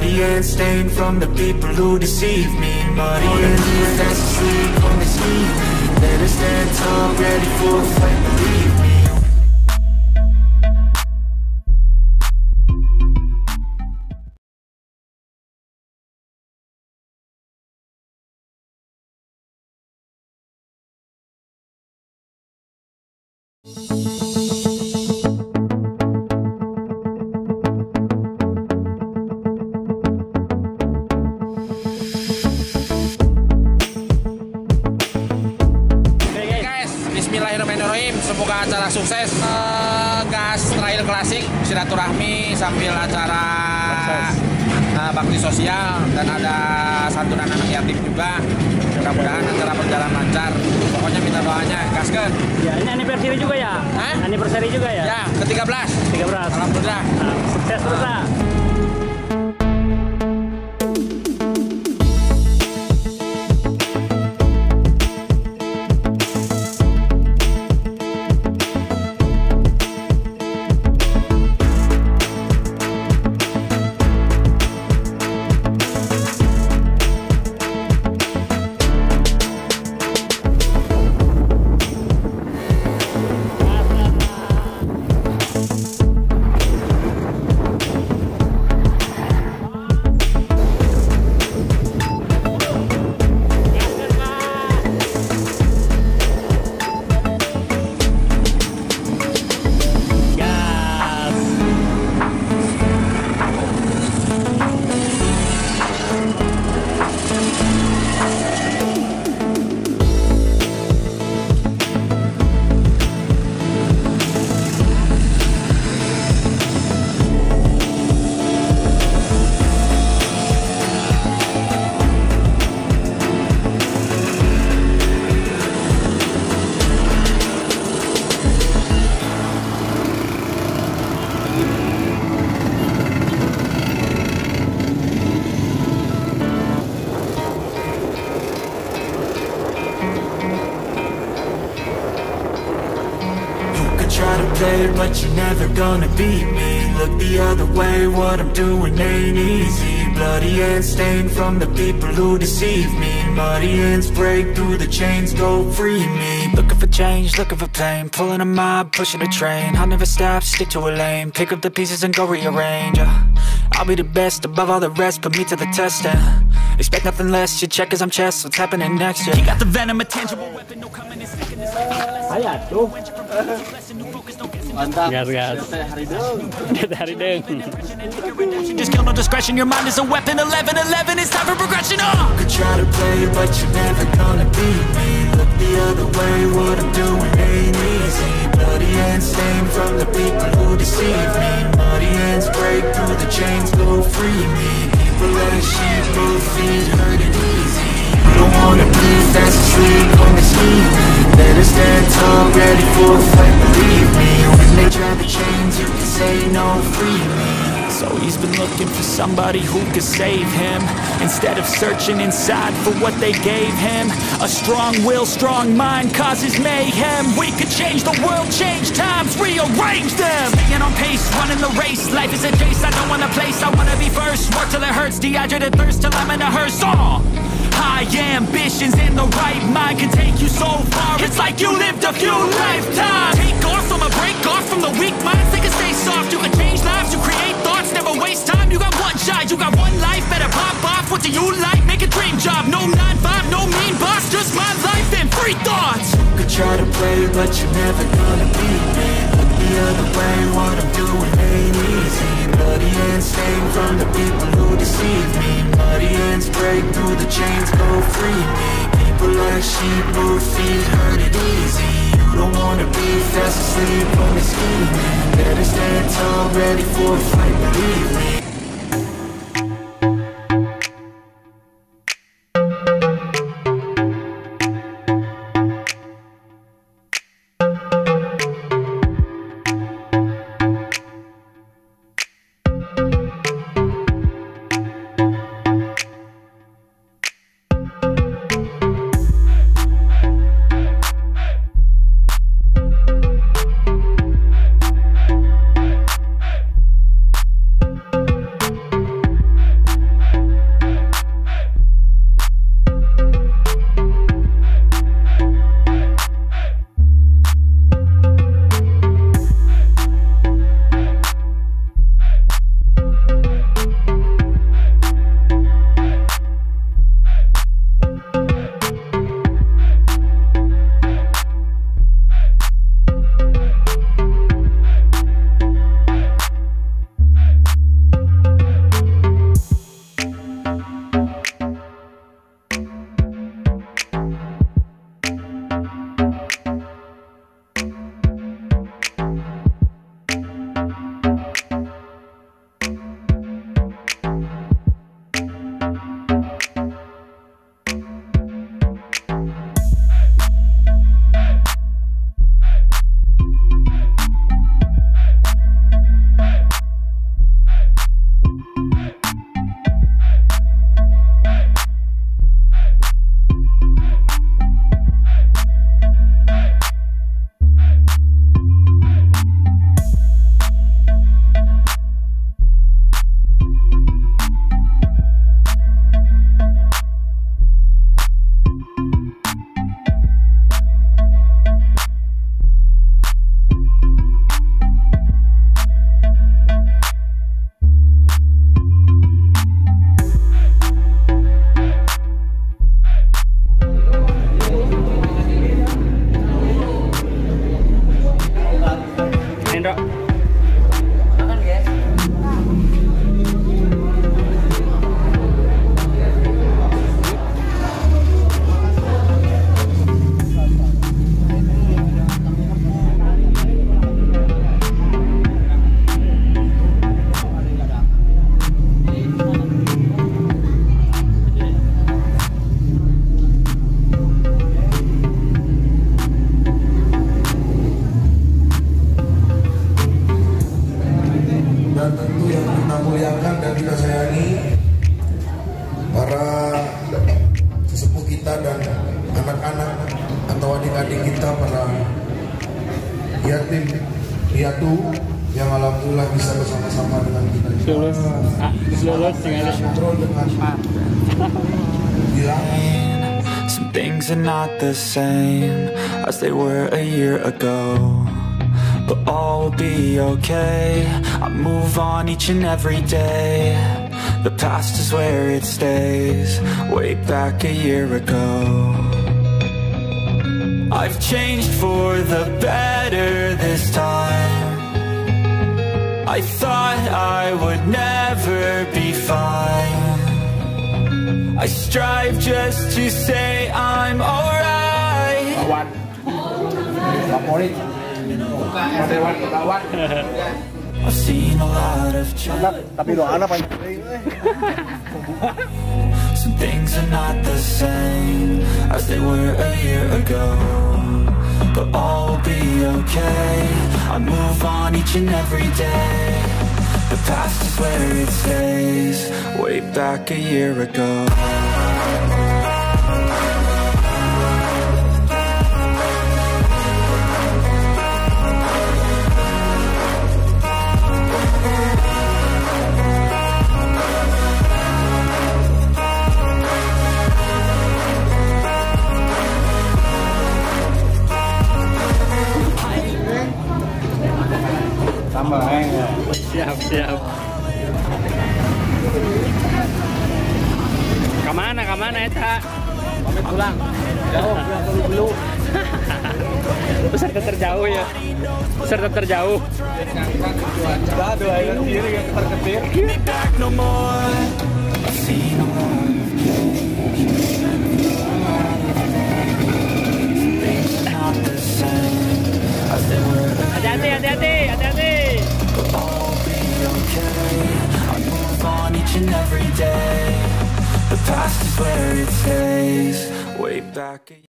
bloody and stained from the people who deceive me. Muddy and fast asleep on the scheme. Better stand tall, ready for a fight, believe me. Bismillahirrahmanirrahim, semoga acara sukses. Gas trail klasik, silaturahmi sambil acara bakti sosial, dan ada santunan anak yatim juga. Mudah-mudahan acara berjalan lancar. Pokoknya minta doanya, gaskeun. Ya, ini anniversary juga ya? Hah? Anniversary juga ya? Ya, ke-13. 13. Alhamdulillah. Sukses terus lah. Try to play it, but you're never gonna beat me. Look the other way, what I'm doing ain't easy. Bloody and stained from the people who deceive me. Muddy ends break through the chains, go free me. Looking for change, looking for pain. Pulling a mob, pushing a train. I'll never stop, stick to a lane. Pick up the pieces and go rearrange. I'll be the best above all the rest, put me to the test and expect nothing less, your check as I'm chess. What's happening next, yeah. You got the venom, a tangible weapon, no coming and sticking this. Ayo tuh. Mantap. Gas. Hari deng. Just kill no discretion, your mind is a weapon. 11-11, it's time for progression. You could try to play it, but you're never gonna beat me. Look the other way, what I'm doing ain't easy. Bloody and stained from the people who deceive me. Muddy ends break through the chains, go free me. People like sheep, both feet hurt it easy. You don't wanna be fast asleep on the scheme. Better stand tall, ready for a fight, believe me. When they try the chains, you can say no, free me. So he's been looking for somebody who could save him, instead of searching inside for what they gave him. A strong will, strong mind causes mayhem. We could change the world, change times, rearrange them. Staying on pace, running the race. Life is a chase, I don't want a place, I wanna be first. Work till it hurts, dehydrated thirst till I'm in a hearse. High ambitions in the right mind can take you so far. It's like you lived a few lifetimes. Take off from a break off from the weak minds. They can stay soft, you can change lives, you create thoughts, never waste time. You got one shot, you got one life, better pop off. What do you like? Make a dream job. No 9-5, no mean boss, just my life and free thoughts. You could try to play it, but you're never gonna beat me. Look the other way, what I'm doing ain't easy. Bloody and stained from the people who deceive me. Muddy ends break through the chains, go free me. People like sheep, both feet hurt it easy. You don't wanna be fast asleep on the scheme. Better stand tall, ready for a fight, believe me. yang kita sayangi, para sesepuh kita dan anak-anak atau adik-adik kita, para yatim, piatu yang alhamdulillah bisa bersama-sama dengan kita. Lulus dengan kontrol dengan bilang. Some things are not the same as they were a year ago, but all will be okay. I move on each and every day. The past is where it stays, way back a year ago. I've changed for the better this time. I thought I would never be fine. I strive just to say I'm alright. I've seen a lot of change. Some things are not the same as they were a year ago, but all will be okay. I move on each and every day. The past is where it stays, way back a year ago. Siap. Kemana Eta? Pamit pulang. Jauh, pulang dulu. Peserta terjauh ya. Peserta terjauh. Aduh, ayo sendiri yang terketir. No more. I've seen a lot of change. Things are not the same as they were. Hati-hati. But all will be okay. I move on each and every day. The past is where it stays, way back.